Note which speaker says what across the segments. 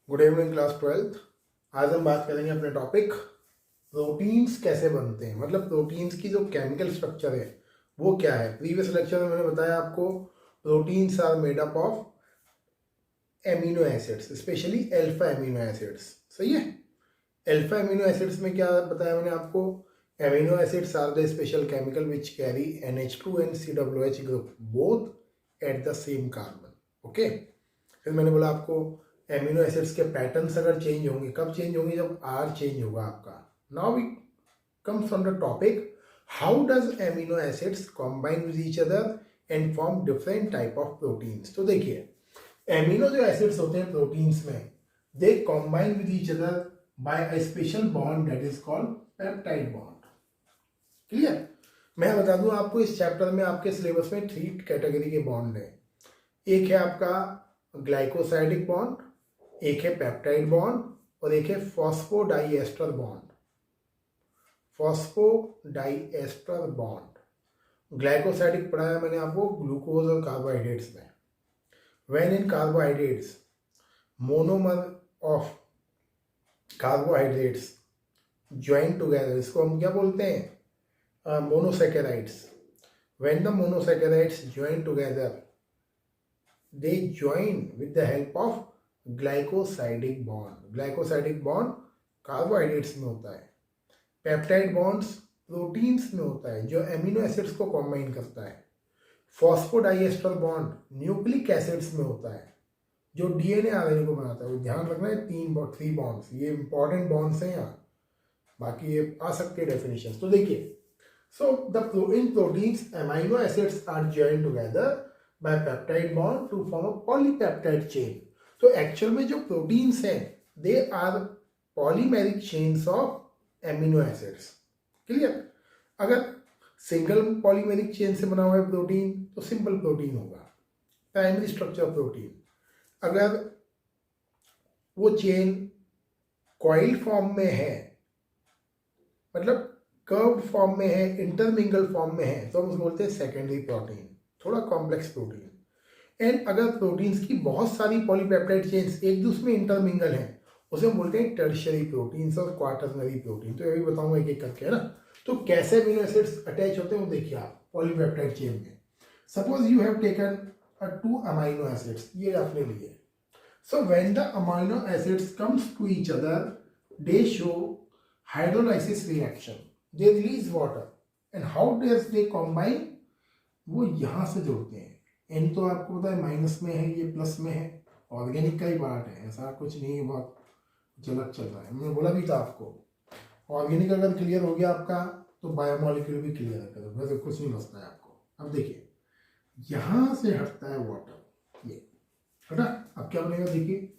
Speaker 1: Good evening class 12th। आज हम बात करेंगे अपने टॉपिक प्रोटीन्स कैसे बनते हैं, मतलब प्रोटीन्स की जो केमिकल स्ट्रक्चर है वो क्या है। प्रीवियस लेक्चर में मैंने बताया आपको proteins are made up of amino acids, specially alpha amino acids. सही है। अल्फा एमिनो एसिड्स में क्या बताया मैंने आपको, amino acids are the special chemical which carry NH2 and COOH group both at the same carbon. Okay. फिर मैंने बोला आपको एमिनो एसिड्स के पैटर्न्स अगर चेंज होंगे, कब चेंज होंगे, जब आर चेंज होगा आपका। Now we comes on the topic how does amino acids combine with each other and form different type of proteins. तो देखिए, एमिनो जो एसिड्स होते हैं प्रोटीन्स में, दे combine with each other by a special bond that is called peptide bond. Clear. मैं बता दूं आपको, इस चैप्टर में आपके सिलेबस में 3 कैटेगरी के बॉन्ड है। एक है आपका ग्लाइकोसाइडिक बॉन्ड, एक है पेप्टाइड बॉन्ड और एक है phosphodiester bond. Phosphodiester bond glycosidic पढ़ाया मैंने आपको ग्लूकोज और कार्बोहाइड्रेट्स में। When in carbohydrates monomer of carbohydrates join together, इसको हम क्या बोलते हैं, monosaccharides. When the monosaccharides join together they join with the help of glycosidic bond। glycosidic bond carbohydrates में होता है, पेप्टाइड बॉन्ड्स प्रोटीन्स में होता है जो एमिनो एसिड्स को कॉम्बाइन करता है। फॉस्फोडाइएस्टर बॉन्ड न्यूक्लिक एसिड्स में होता है जो DNA RNA को बनाता है। ध्यान रखना है, 3 बॉन्ड्स, ये इंपॉर्टेंट बॉन्ड्स हैं यहाँ, बाकी ये आ सकते हैं डेफिनेशन। तो देखिए, so the in proteins amino acids are join together by peptide bond to form a polypeptide chain। तो एक्चुअल में जो प्रोटीन्स हैं they are polymeric chains of amino acids. Clear. अगर सिंगल पॉलीमेरिक चेन से बना हुआ है प्रोटीन तो सिंपल प्रोटीन होगा, प्राइमरी स्ट्रक्चर प्रोटीन। अगर वो चेन कॉइल फॉर्म में है, मतलब कर्व्ड फॉर्म में है, इंटरमिंगल फॉर्म में है, तो हम उसको बोलते हैं सेकेंडरी प्रोटीन, थोड़ा कॉम्प्लेक्स प्रोटीन। एंड अगर प्रोटीन्स की बहुत सारी पॉलीपेप्टाइड चेन्स एक दूसरे में इंटरमिंगल हैं, उसे हम बोलते हैं टर्शियरी प्रोटीन्स और क्वाटरनरी प्रोटीन। तो ये भी बताऊंगा एक एक करके, है ना। तो कैसे एमिनो एसिड्स अटैच होते हैं वो देखिए आप पॉलीपेप्टाइड चेन में। Suppose you have taken 2 amino acids, ये आपने लिए। So when the amino acids comes to each other they show hydrolysis reaction, they release water and how does they combine, वो यहाँ से जोड़ते हैं। एन तो आपको पता है माइनस में है, ये प्लस में है, ऑर्गेनिक का ही पार्ट है, ऐसा कुछ नहीं है बहुत गलत चल रहा है। मैंने बोला भी था आपको, ऑर्गेनिक अगर क्लियर हो गया आपका तो बायोमोलिक्यूल भी क्लियर है, वैसे कुछ नहीं बचता है आपको। अब देखिए, यहाँ से हटता है वाटर, ये हटा, अब क्या बनेगा देखिए,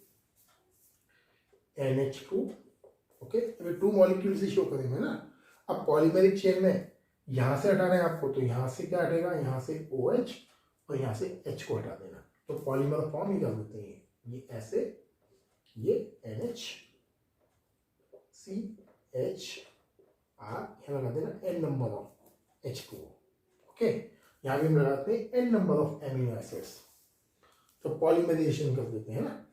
Speaker 1: NH2। ओके, अभी 2 मॉलिक्यूल से शो करेंगे ना। अब पॉलीमेरिक चेन में यहाँ से हटाना है आपको, तो यहाँ से क्या हटेगा, यहाँ से OH और यहाँ से H को हटा देना, तो पॉलीमर फॉर्म ही कर देते हैं। ये ऐसे, ये NH CH R, यहाँ लगा देना N number of H2O। Okay, यहाँ भी हम लगाते हैं N number of amino acids, तो पॉलीमराइजेशन कर देते हैं ना।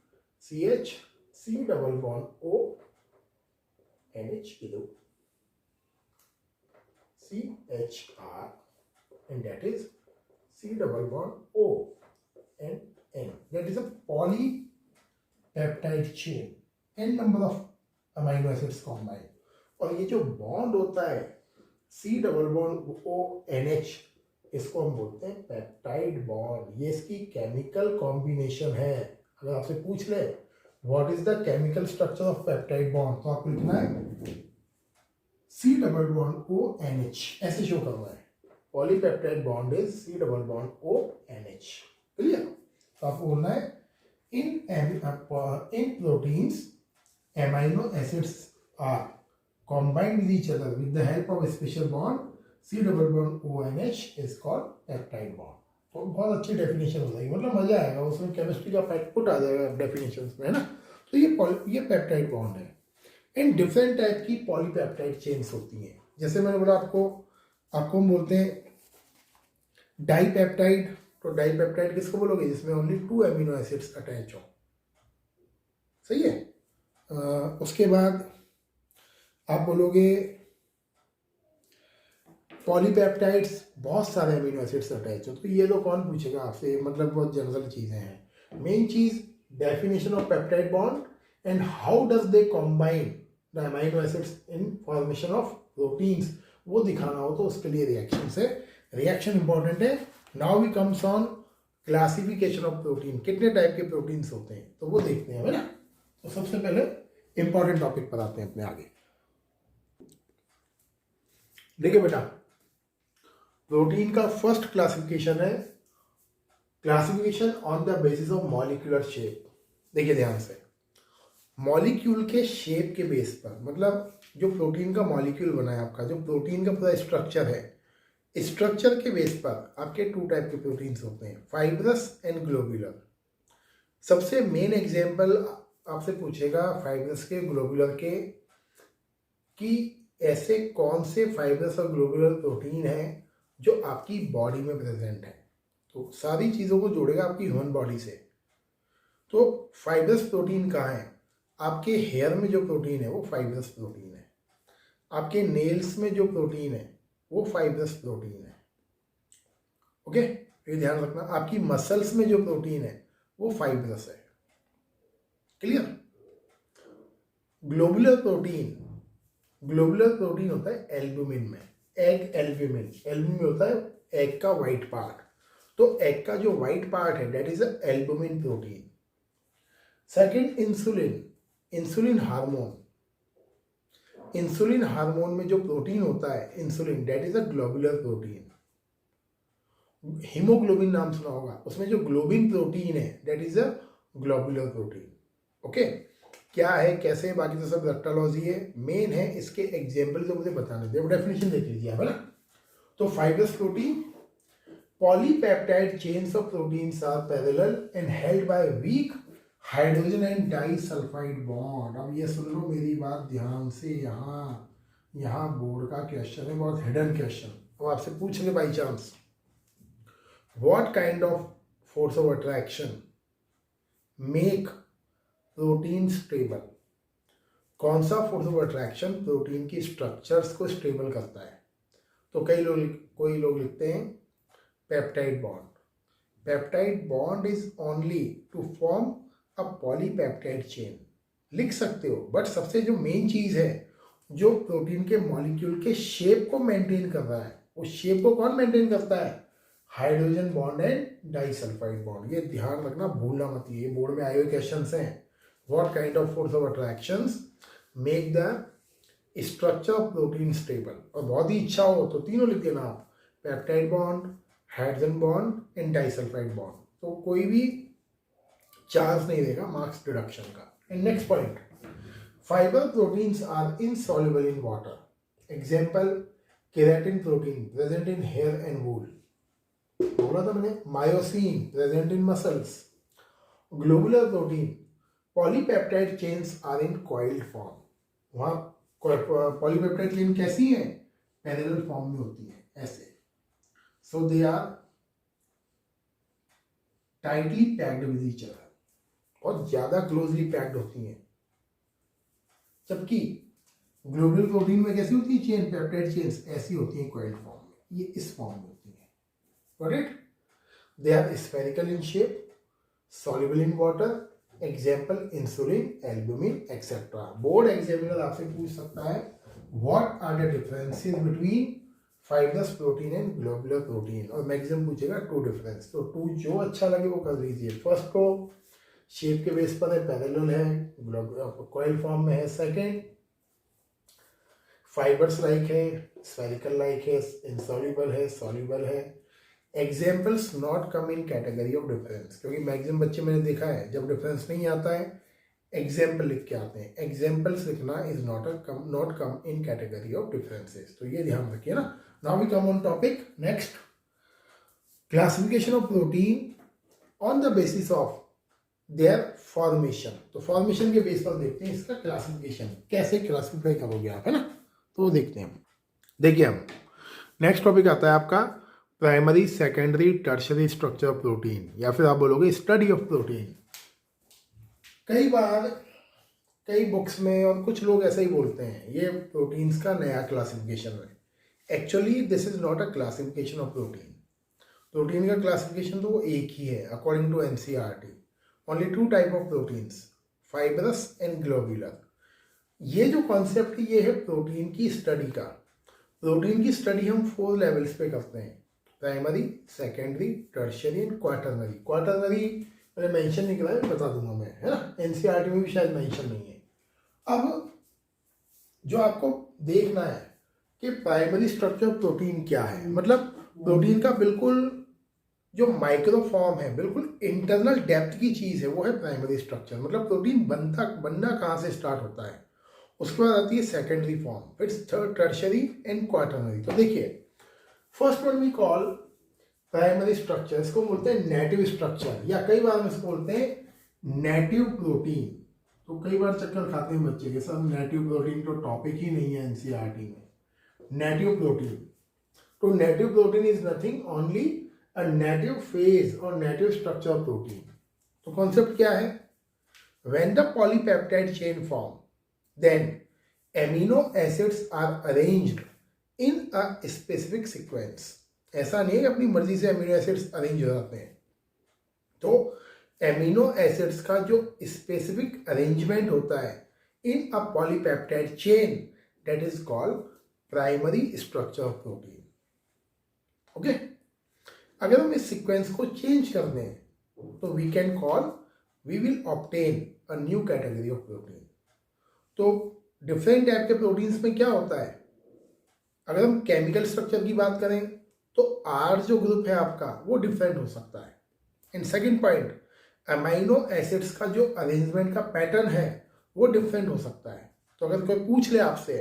Speaker 1: CH C double bond O NH इधर CHR and that is C double bond O and N, that is a polypeptide chain, N number of amino acids combined। और ये जो bond होता है C double bond O NH, इसको हम बोलते हैं पेप्टाइड बॉन्ड। ये इसकी केमिकल कॉम्बिनेशन है। अगर आपसे पूछ ले what is the chemical structure of peptide bond, तो आपको लिखना है C double bond O NH, ऐसे शो कर रहा है। Polypeptide bond is C double bond O NH। Clear. तो आपको बोलना है in proteins amino acids are combined with each other with the help of special bond C double bond O NH is called peptide bond. तो बहुत अच्छी definition हो जाएगी, मतलब मजा आएगा, उसमें केमिस्ट्री का फैक्ट पुट आ जाएगा डेफिनेशन में, है ना। तो ये पेप्टाइड बॉन्ड है। इन डिफरेंट टाइप की पॉलीपेप्टाइड चेन्स होती हैं। जैसे मैंने बोला आपको हम बोलते हैं डाईपेप्टाइड। तो डाईपेप्टाइड किसको बोलोगे, जिसमें ओनली 2 एमिनो एसिड्स अटैच हो। सही है। उसके बाद आप बोलोगे पॉलीपेप्टाइड्स, बहुत सारे अमीनो एसिड्स अटैच हो, तो ये तो कौन पूछेगा आपसे, मतलब बहुत जनरल चीज़ें हैं। मेन चीज़ definition of peptide bond and how does they combine the amino acids in formation of proteins, वो दिखाना हो तो उसके लिए रिएक्शन से, रिएक्शन इंपॉर्टेंट है। Now we comes on classification of protein, कितने टाइप के प्रोटीन्स होते हैं तो वो देखते हैं, है ना। तो सबसे पहले इंपॉर्टेंट टॉपिक पर आते हैं अपने आगे। देखिए बेटा, प्रोटीन का फर्स्ट क्लासिफिकेशन है classification on the basis of molecular shape. देखिए ध्यान से, मॉलिक्यूल के शेप के बेस पर, मतलब जो प्रोटीन का मॉलिक्यूल बना है आपका, जो प्रोटीन का पूरा स्ट्रक्चर है, स्ट्रक्चर के बेस पर आपके टू टाइप के प्रोटीन्स होते हैं, फाइब्रस एंड ग्लोबुलर। सबसे मेन एग्जांपल आपसे पूछेगा फाइब्रस के, ग्लोबुलर के, कि ऐसे कौन से फाइब्रस और ग्लोबुलर प्रोटीन हैं जो आपकी बॉडी में प्रेजेंट है। तो सारी चीज़ों को जोड़ेगा आपकी ह्यूमन बॉडी से। तो फाइब्रस प्रोटीन कहाँ है, आपके हेयर में जो प्रोटीन है वो फाइब्रस प्रोटीन है, आपके नेल्स में जो प्रोटीन है वो फाइब्रस प्रोटीन है। ओके, ये ध्यान रखना, आपकी मसल्स में जो प्रोटीन है वो फाइब्रस है। Clear. Globular protein, globular protein होता है एल्बुमिन में, एग एल्बुमिन, एल्बुमिन होता है एग का वाइट पार्ट, तो एग का जो वाइट पार्ट है that is albumin protein. Second insulin, insulin hormone, insulin hormone में जो प्रोटीन होता है insulin that is a globular protein. Haemoglobin नाम सुना होगा, उसमें जो ग्लोबिन प्रोटीन है that is a globular protein. Okay, क्या है कैसे, बाकी तो सब रेक्टोलॉजी है, मेन है इसके एग्जाम्पल जो मुझे बताने थे, डेफिनेशन देख लीजिए आप, है ना। तो fibrous protein, polypeptide chains of proteins are parallel and held by weak hydrogen and disulphide bond. अब ये सुन लो मेरी बात ध्यान से, यहाँ बोर्ड का क्वेश्चन है, बहुत हिडन क्वेश्चन, अब आपसे पूछ ले by chance, what kind of force of attraction make protein stable. कौन सा फोर्स ऑफ अट्रैक्शन प्रोटीन की स्ट्रक्चर्स को स्टेबल करता है। तो कोई लोग लिखते हैं peptide bond, peptide bond is only to form a polypeptide chain, लिख सकते हो, बट सबसे जो मेन चीज है जो प्रोटीन के मॉलिक्यूल के शेप को मेंटेन कर रहा है, उस शेप को कौन मेंटेन करता है, hydrogen bond and disulphide bond. ये ध्यान रखना, भूलना मत, ये बोर्ड में आए हुए क्वेश्चंस हैं। What kind of force of attractions make the structure of protein stable? और बहुत ही इच्छा हो तो तीनों लिख देना आप, peptide bond, hydrogen bond and disulphide bond, तो कोई भी चार्ज नहीं देगा मार्क्स डिडक्शन का। And next point, fibre proteins are insoluble in water. Example, keratin protein present in hair and wool, बोला था मैंने, myosin present in muscles, globular protein, polypeptide chains are in coiled form. वहाँ polypeptide chain कैसी है, parallel form में होती है ऐसे, so they are tightly packed with each other, और ज्यादा क्लोजली पैक्ड होती हैं। जबकि ग्लोबुलर प्रोटीन में कैसी होती है चेन, पेप्टाइड चेन्स ऐसी होती हैं कॉइल्ड फॉर्म में, ये इस फॉर्म में होती हैं। Got it. They are spherical in shape, soluble in water, example insulin, albumin etcetera. Board examiner आपसे पूछ सकता है what are the differences between fibrous protein and globular protein, और मैक्सिमम पूछेगा टू डिफरेंस, तो टू जो अच्छा लगे वो कर लीजिए। फर्स्ट को शेप के बेस पर है, पैरेलल है, कॉइल फॉर्म में है। सेकेंड, फाइबर्स लाइक है, स्फेरिकल लाइक है, इनसॉल्युबल है, सॉल्युबल है। Examples not come in category of difference, क्योंकि मैक्सिमम बच्चे मैंने देखा है जब डिफरेंस नहीं आता है एग्जाम्पल लिख के आते हैं। एग्जाम्पल्स लिखना is not come in category of differences, तो ये ध्यान रखिए ना। Now we come on topic next, classification of protein on the basis of their formation. तो फॉर्मेशन के बेस पर देखते हैं इसका क्लासिफिकेशन, कैसे क्लासिफाई करोगे आप, है ना। तो देखते हैं, देखिए हम नेक्स्ट टॉपिक आता है आपका primary, secondary, tertiary structure of protein, या फिर आप बोलोगे स्टडी ऑफ प्रोटीन। कई बार कई बुक्स में और कुछ लोग ऐसा ही बोलते हैं ये प्रोटीन्स का नया क्लासिफिकेशन है। Actually this is not a classification of protein. Protein का क्लासिफिकेशन तो वो एक ही है according to NCERT. Only two type of proteins, fibrous and globular. ये जो कॉन्सेप्ट ये है प्रोटीन की स्टडी का। प्रोटीन की स्टडी हम 4 लेवल्स पे करते हैं, primary, secondary, tertiary and quaternary. Quaternary मैंने मेंशन नहीं करा है, बता दूंगा मैं, है ना, एनसीईआरटी में भी शायद मेंशन नहीं है। अब जो आपको देखना है कि प्राइमरी स्ट्रक्चर प्रोटीन क्या है, मतलब प्रोटीन का बिल्कुल जो माइक्रो फॉर्म है, बिल्कुल इंटरनल डेप्थ की चीज़ है, वो है प्राइमरी स्ट्रक्चर। मतलब प्रोटीन बनना कहाँ से स्टार्ट होता है। उसके बाद आती है सेकेंडरी फॉर्म, फिर थर्ड, टर्शियरी एंड क्वाटरनरी। तो देखिए, first one we call primary structure, इसको बोलते हैं नेटिव स्ट्रक्चर, या कई बार इसको बोलते हैं नेटिव प्रोटीन। तो कई बार चक्कर खाते हैं बच्चे के साथ, नेटिव प्रोटीन तो टॉपिक ही नहीं है एनसीईआरटी में। नेटिव प्रोटीन, तो native protein is nothing only a native phase और नेटिव स्ट्रक्चर ऑफ प्रोटीन। तो कॉन्सेप्ट क्या है, when the polypeptide chain form then amino acids are arranged in a specific sequence। ऐसा नहीं है कि अपनी मर्जी से अमीनो एसिड्स अरेंज हो जाते हैं। तो एमिनो एसिड्स का जो स्पेसिफिक अरेंजमेंट होता है in a polypeptide chain, that is called primary structure of protein. Okay, अगर हम इस सीक्वेंस को चेंज कर दें तो we will obtain a new category of protein. तो डिफरेंट टाइप के प्रोटीन्स में क्या होता है, अगर हम केमिकल स्ट्रक्चर की बात करें तो आर जो ग्रुप है आपका वो डिफरेंट हो सकता है। And second point, amino acids का जो अरेंजमेंट का पैटर्न है वो डिफरेंट हो सकता है। तो अगर कोई पूछ ले आपसे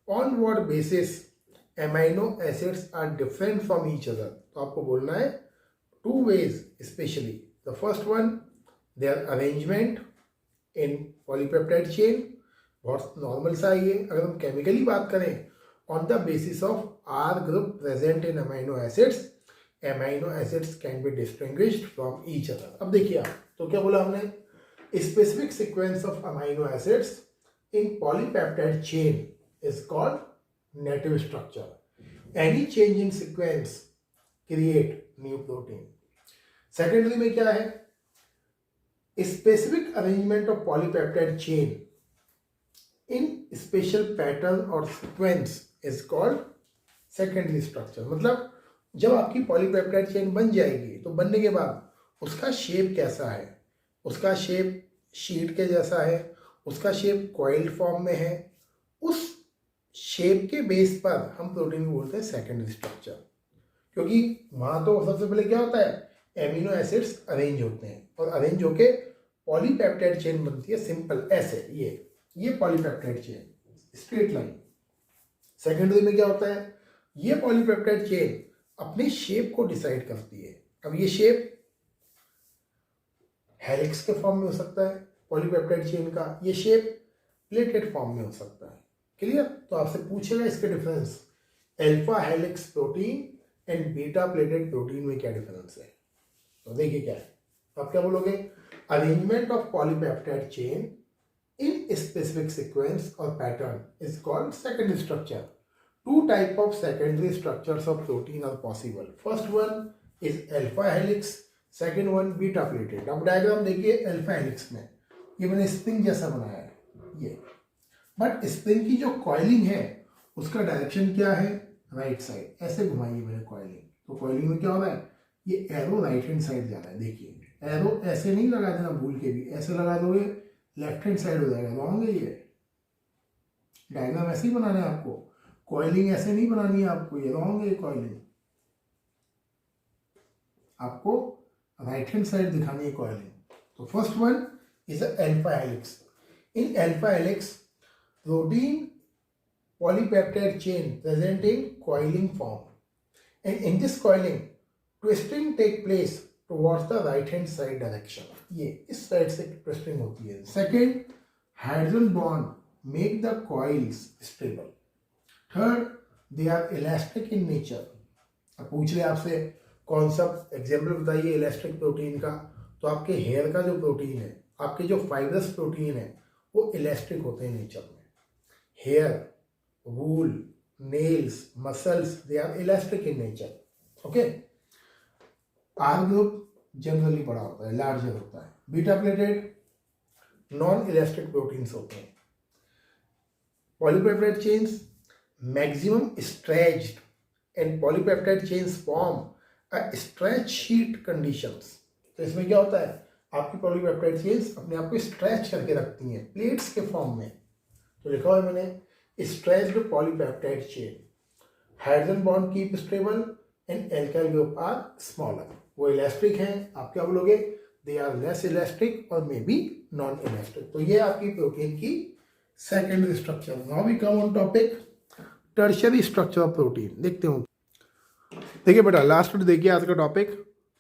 Speaker 1: on what basis amino acids are different from each other, तो आपको बोलना है 2 ways specially. The first one, their arrangement in polypeptide chain, बहुत नॉर्मल सा ही है। अगर हम केमिकली बात करें, on the basis of R group present in amino acids can be distinguished from each other. अब देखिए आप, तो क्या बोला हमने, specific sequence of amino acids in polypeptide chain is called native structure. Any change in sequence create new protein. Secondary में क्या है, specific arrangement of polypeptide chain in special pattern और sequence is called secondary structure. मतलब जब आपकी polypeptide chain बन जाएगी तो बनने के बाद उसका शेप कैसा है, उसका शेप शीट के जैसा है, उसका शेप कॉइल्ड फॉर्म में है, उस शेप के बेस पर हम प्रोटीन को बोलते हैं सेकेंडरी स्ट्रक्चर। क्योंकि वहाँ तो सबसे पहले क्या होता है, एमिनो एसिड्स अरेंज होते हैं और अरेंज होके पॉलीपेप्टाइड चेन बनती है, सिंपल ऐसे, ये polypeptide chain straight line. Secondary में क्या होता है, ये पॉलीपेप्टाइड चेन अपने शेप को डिसाइड करती है। अब ये शेप हेलिक्स के फॉर्म में हो सकता है पॉलीपेप्टाइड चेन का, ये शेप प्लेटेड फॉर्म में हो सकता है। क्लियर? तो आपसे पूछेगा इसके difference, alpha helix protein and beta pleated protein में क्या डिफरेंस है। तो देखिए क्या है, आप क्या बोलोगे, arrangement of polypeptide chain in specific sequence or pattern is called secondary structure. 2 type of secondary structures of protein are possible. First one is alpha helix, second one beta plated. अब diagram देखिए, alpha helix में ये मैंने spring जैसा बनाया है ये, but spring की जो कॉइलिंग है उसका डायरेक्शन क्या है, राइट साइड, ऐसे घुमाइए मैंने कॉइलिंग। तो कॉइलिंग में क्या हो रहा है, ये एरो राइट हैंड साइड जा रहा है। देखिए एरो ऐसे नहीं लगा देना भूल के भी, ऐसे लगा दोगे लेफ्ट हैंड साइड हो जाएगा, रॉन्ग है। ये डायग्राम ऐसे ही बनाना है आपको, कॉइलिंग ऐसे नहीं बनानी है आपको, ये रॉन्ग है। कॉइलिंग आपको राइट हैंड साइड दिखानी है कॉइलिंग। तो first one is alpha helix. In alpha helix protein polypeptide chain present in coiling form and in this coiling twisting take place towards the right hand side direction. ये इस side से twisting होती है। Second, hydrogen bond make the coils stable. Third, they are elastic in nature. अब पूछ ले आपसे कौन सा एग्जाम्पल बताइए इलास्टिक प्रोटीन का, तो आपके हेयर का जो प्रोटीन है, आपके जो फाइब्रस प्रोटीन है, वो इलास्टिक होते हैं नेचर में. Hair, wool, nails, muscles, they are elastic in nature. Okay. R group generally बड़ा होता है, लार्जर होता है. Beta pleated non elastic proteins होते हैं. Polypeptide chains maximum stretched and polypeptide chains form a stretch sheet conditions. तो इसमें क्या होता है, आपकी पॉलीपेप्टाइड चेन्स अपने आप को स्ट्रेच करके रखती हैं प्लेट्स के फॉर्म में. तो लिखा हुआ है मैंने stretched polypeptide chain. Hydrogen bond keep stable and alkyl group are smaller. वो इलास्टिक हैं, आप क्या बोलोगे, दे आर लेस इलास्टिक और मे बी नॉन इलास्टिक. तो ये आपकी प्रोटीन की secondary structure. Now we come on topic tertiary structure of protein. देखते हूँ. देखिए बेटा, लास्ट देखिए आज का topic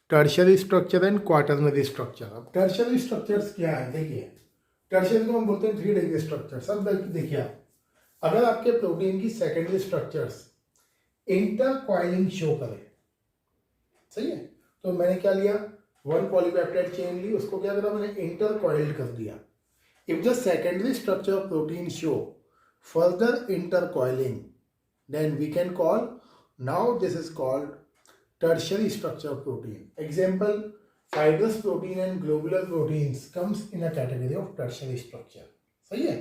Speaker 1: tertiary structure and quaternary structure. अब टर्शियरी स्ट्रक्चर्स क्या है, देखिए टर्शियरी को हम बोलते हैं 3 डिग्री स्ट्रक्चर. सब देखिए आप, अगर आपके प्रोटीन की सेकेंडरी स्ट्रक्चर्स इंटरकॉइलिंग शो करें, सही है, तो मैंने क्या लिया, 1 पॉलीपेप्टाइड चेन ली, उसको क्या करा मैंने, इंटरकॉइल्ड कर दिया. If the secondary structure of protein show further intercoiling, then we can call, now this is called tertiary structure of protein. Example, fibrous protein and globular proteins comes in a category of tertiary structure. सही है.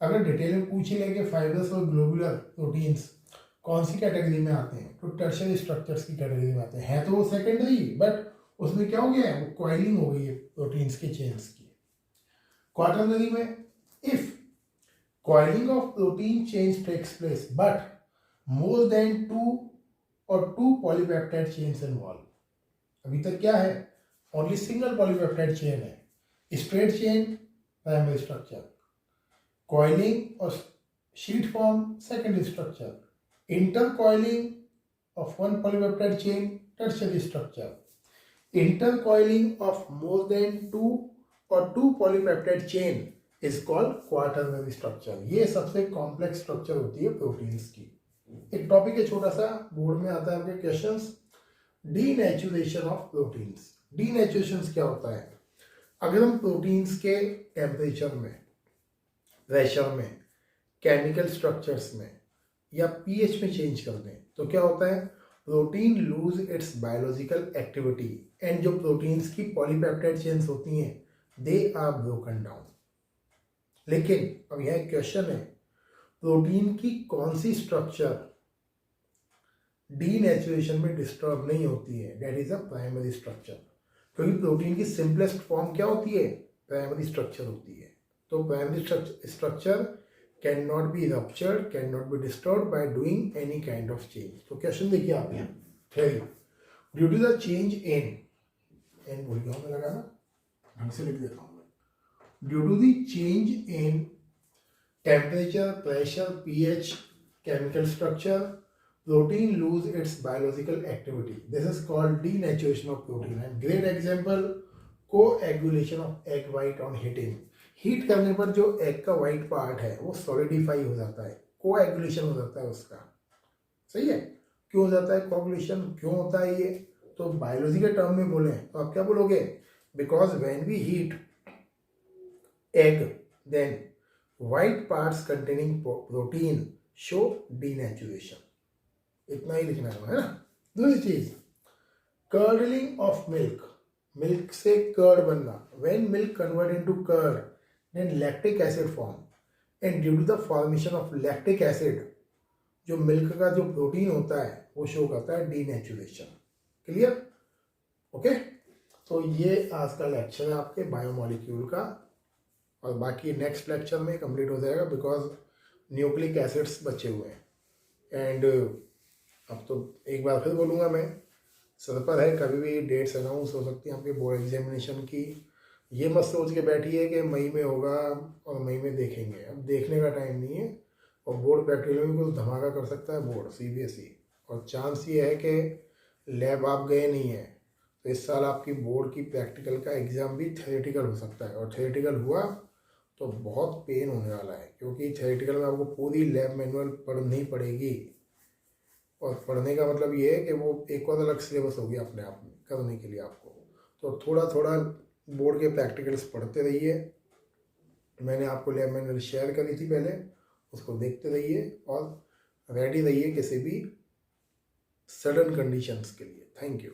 Speaker 1: अगर detail में पूछ ही लेंगे fibrous और globular proteins कौन सी category में आते हैं, तो टर्शियरी स्ट्रक्चर्स की कैटेगरी में आते हैं. तो वो सेकेंडरी, बट उसमें क्या हो गया है, वो कॉइलिंग हो गई है प्रोटीन्स के चेन्स की. क्वाटरनरी में if coiling of protein chains takes place but more than 2 polypeptide chains involve. अभी तक क्या है, ओनली सिंगल पॉलीपेप्टाइड चेन है. Straight chain primary structure, coiling और sheet form secondary structure, intercoiling of 1 polypeptide chain tertiary structure, intercoiling of more than 2 polypeptide chain is called quaternary structure. ये सबसे complex structure होती है proteins की. एक topic है छोटा सा, बोर्ड में आता है आपके questions, denaturation of proteins. Denaturation क्या होता है, अगर हम प्रोटीन्स के टेम्परेचर में, प्रेशर में, केमिकल स्ट्रक्चर्स में या पीएच में चेंज कर दें तो क्या होता है, protein lose its biological activity and जो प्रोटीन्स की पॉलीपेप्टाइड चेन्स होती हैं दे आर ब्रोकन डाउन. लेकिन अब यह क्वेश्चन है, प्रोटीन की कौन सी स्ट्रक्चर डीनेचुरेशन में डिस्टर्ब नहीं होती है, that is a primary structure. क्योंकि प्रोटीन की सिंपलेस्ट फॉर्म क्या होती है, प्राइमरी स्ट्रक्चर होती है. तो primary structure can not be ruptured, can not be disturb by doing any kind of change. तो क्वेश्चन देखिए आप यहाँ, theory due to the change in भूल गया मैं लगाना, ढंग से लिख देता हूँ. Due to the change in temperature, pressure, pH, chemical structure, protein lose its biological activity. This is called denaturation of protein. And great example, coagulation of egg white on heating. Heat करने पर जो egg का white part है वो solidify हो जाता है, coagulation हो जाता है उसका. सही है. क्यों हो जाता है कोएगुलेशन, क्यों होता है ये, तो बायोलॉजी के टर्म में बोले तो आप क्या बोलोगे, because when we heat egg then white parts containing protein show denaturation. इतना ही लिखना है ना. दूसरी चीज, curdling of milk, मिल्क से कर्ड बनना. when milk convert into curd then lactic acid form and due to the formation of lactic acid जो milk का जो प्रोटीन होता है वो शो करता है डीनेचुरेशन. क्लियर. ओके. तो ये आज का लेक्चर है आपके बायोमोलिक्यूल का, और बाकी नेक्स्ट लेक्चर में कंप्लीट हो जाएगा बिकॉज न्यूक्लिक एसिड्स बचे हुए हैं. एंड अब तो एक बार फिर बोलूँगा मैं, सर पर है, कभी भी डेट्स अनाउंस हो सकती हैं आपके बोर्ड एग्जामिनेशन की. ये मत सोच के बैठिए कि मई में होगा और मई में देखेंगे. अब देखने का टाइम नहीं है, और बोर्ड प्रैक्टिकल में कुछ धमाका कर सकता है बोर्ड CBSE. और चांस ये है कि लैब आप गए नहीं हैं तो इस साल आपकी बोर्ड की प्रैक्टिकल का एग्ज़ाम भी थ्योरेटिकल हो सकता है. और थ्योरेटिकल हुआ तो बहुत पेन होने वाला है, क्योंकि थ्योरेटिकल में आपको पूरी लैब मैनुअल पढ़नी पड़ेगी. और पढ़ने का मतलब ये है कि वो एक और अलग सिलेबस होगी अपने आप में करने के लिए आपको. तो थोड़ा थोड़ा बोर्ड के प्रैक्टिकल्स पढ़ते रहिए, मैंने आपको मैंने शेयर करी थी पहले, उसको देखते रहिए और रेडी रहिए किसी भी सडन कंडीशंस के लिए। Thank you.